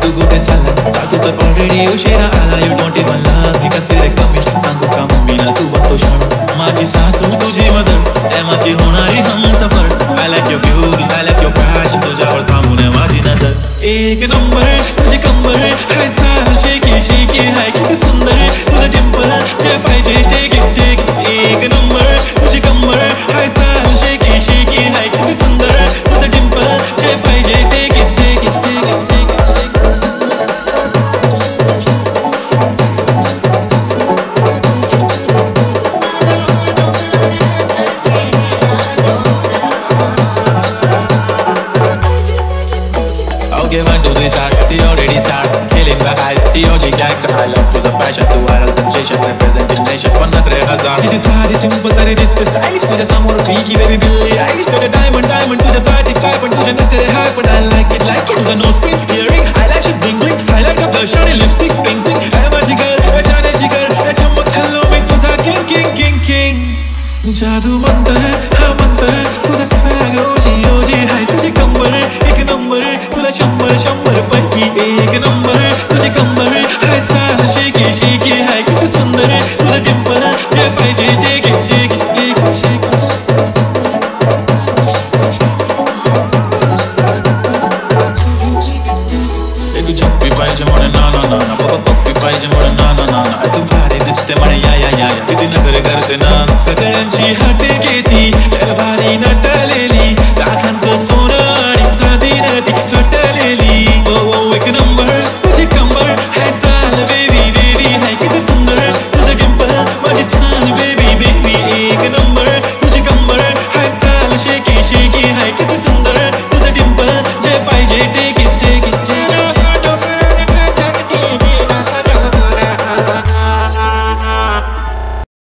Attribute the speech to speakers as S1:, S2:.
S1: तू कुठे चालला जा तू तर ऑलरेडी उशिरा आला यू डोंट इवन लव्ह मी कसली रे कमिशन सांगू का मम्मीला तू बघतो शाणू माझी सासू तुझी मदर ए माझी होणारी Humsafar I like your beauty I like your fashion तुझ्यावर थांबून आहे माझी नजर एक नंबर तुझी कंबर हाय चाल शेकी शेकी हाय किती सुंदर तुझं डिंपल जे पाहिजे टेक इट एक नंबर तुझी कंबर हाय चाल शेकी शेकी हाय किती सुंदर तुझं डिंपल जे पाहिजे take it Okay, 1, 2, 3, start. You already start killing the eyes. EOG gangster, I love to the passion, to viral sensation, representing nation. पण नखरे हजार. किती साधी simple तरी दिसते stylish. तुझ्या समोर Pinky baby Billie Eilish. तुझे diamond तुझ्यासाठी काय पण तुझे नखरे हाय पण I like it. तुझं nose pin, earring, eyelash, bling bling. Highlight का blush आणि lipstick, pink pink. आहे माझी girl, जाण्याची girl. चमक हल्लो मी तुझा king. जादू मंतर, हा मंतर. तुझा swag OG हाय तुझी कंबर एक नंबर. तुला 100 पैकी एक नंबर तुझी कंबर हाय चाल शेकी हाय किती सुंदर तुझं डिंपल जे पाहिजे टेक इट तू छप्पी पाहिजे म्हणे ना पप्पी पाहिजे म्हणे ना तू भारी दिसते म्हणे या किती नखरे करते ना सगळ्यांची हाते घेती भारी नटलेली लाखांचं सोनं आणि चांदी नदी